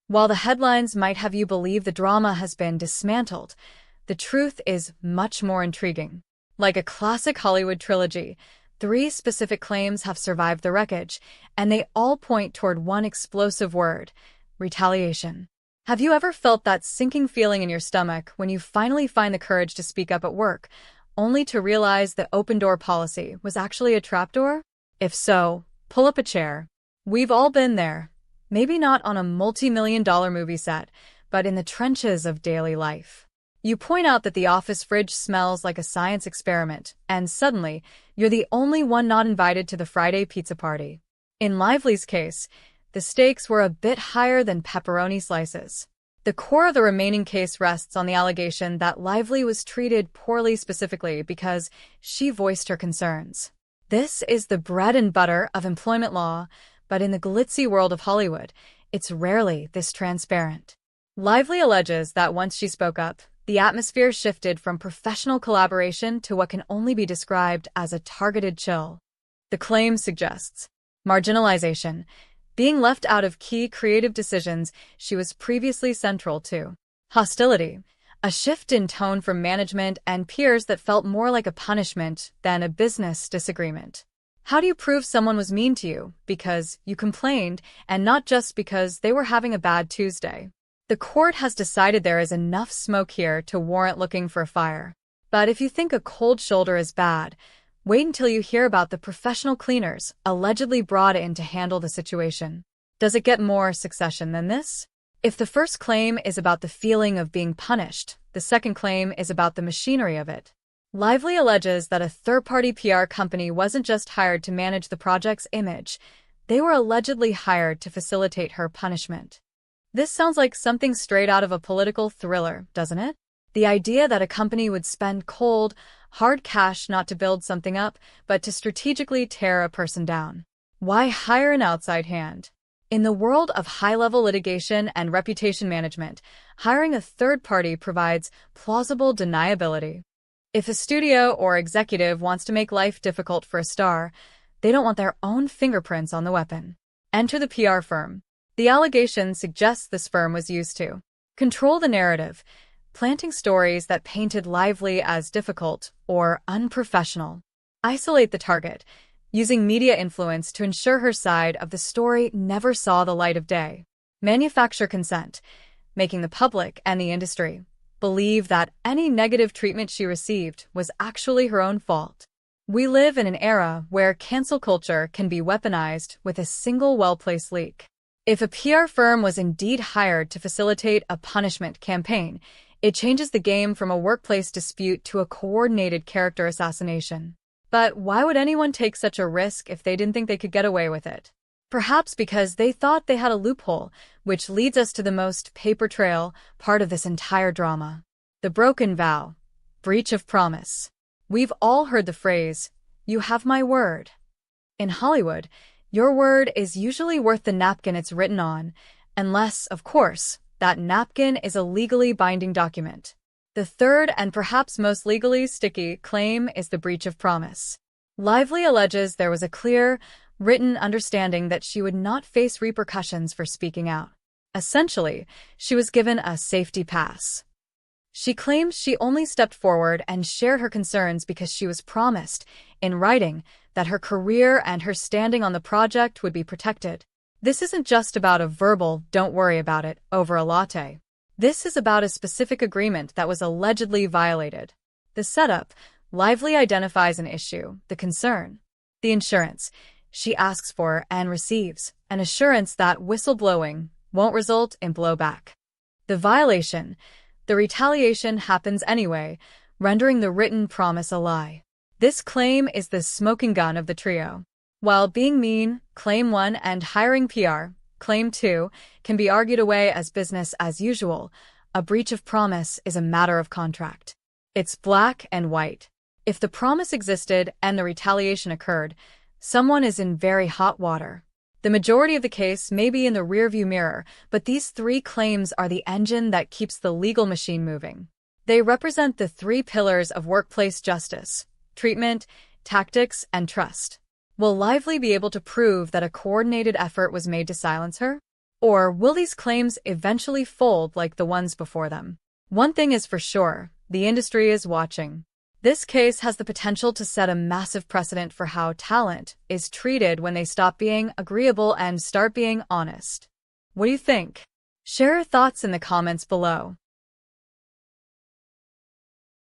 While the headlines might have you believe the drama has been dismantled, the truth is much more intriguing. Like a classic Hollywood trilogy, three specific claims have survived the wreckage, and they all point toward one explosive word: retaliation. Have you ever felt that sinking feeling in your stomach when you finally find the courage to speak up at work, only to realize the open-door policy was actually a trapdoor? If so, pull up a chair. We've all been there. Maybe not on a multi-million-dollar movie set, but in the trenches of daily life. You point out that the office fridge smells like a science experiment, and suddenly, you're the only one not invited to the Friday pizza party. In Lively's case, the stakes were a bit higher than pepperoni slices. The core of the remaining case rests on the allegation that Lively was treated poorly specifically because she voiced her concerns. This is the bread and butter of employment law, but in the glitzy world of Hollywood, it's rarely this transparent. Lively alleges that once she spoke up, the atmosphere shifted from professional collaboration to what can only be described as a targeted chill. The claim suggests marginalization, being left out of key creative decisions she was previously central to. Hostility, a shift in tone from management and peers that felt more like a punishment than a business disagreement. How do you prove someone was mean to you because you complained and not just because they were having a bad Tuesday? The court has decided there is enough smoke here to warrant looking for a fire. But if you think a cold shoulder is bad, wait until you hear about the professional cleaners allegedly brought in to handle the situation. Does it get more succession than this? If the first claim is about the feeling of being punished, the second claim is about the machinery of it. Lively alleges that a third-party PR company wasn't just hired to manage the project's image, they were allegedly hired to facilitate her punishment. This sounds like something straight out of a political thriller, doesn't it? The idea that a company would spend cold, hard cash not to build something up, but to strategically tear a person down. Why hire an outside hand? In the world of high-level litigation and reputation management, hiring a third party provides plausible deniability. If a studio or executive wants to make life difficult for a star, they don't want their own fingerprints on the weapon. Enter the PR firm. The allegation suggests this firm was used to control the narrative, planting stories that painted Lively as difficult or unprofessional. Isolate the target, using media influence to ensure her side of the story never saw the light of day. Manufacture consent, making the public and the industry believe that any negative treatment she received was actually her own fault. We live in an era where cancel culture can be weaponized with a single well-placed leak. If a PR firm was indeed hired to facilitate a punishment campaign, it changes the game from a workplace dispute to a coordinated character assassination. But why would anyone take such a risk if they didn't think they could get away with it? Perhaps because they thought they had a loophole, which leads us to the most paper trail part of this entire drama. The broken vow. Breach of promise. We've all heard the phrase, "You have my word." In Hollywood, your word is usually worth the napkin it's written on, unless, of course, that napkin is a legally binding document. The third and perhaps most legally sticky claim is the breach of promise. Lively alleges there was a clear, written understanding that she would not face repercussions for speaking out. Essentially, she was given a safety pass. She claims she only stepped forward and shared her concerns because she was promised, in writing, that her career and her standing on the project would be protected. This isn't just about a verbal "don't worry about it" over a latte. This is about a specific agreement that was allegedly violated. The setup: Lively identifies an issue, the concern. The insurance: she asks for and receives an assurance that whistleblowing won't result in blowback. The violation: the retaliation happens anyway, rendering the written promise a lie. This claim is the smoking gun of the trio. While being mean, Claim 1, and hiring PR, Claim 2, can be argued away as business as usual, a breach of promise is a matter of contract. It's black and white. If the promise existed and the retaliation occurred, someone is in very hot water. The majority of the case may be in the rearview mirror, but these three claims are the engine that keeps the legal machine moving. They represent the three pillars of workplace justice: treatment, tactics, and trust. Will Lively be able to prove that a coordinated effort was made to silence her? Or will these claims eventually fold like the ones before them? One thing is for sure, the industry is watching. This case has the potential to set a massive precedent for how talent is treated when they stop being agreeable and start being honest. What do you think? Share your thoughts in the comments below.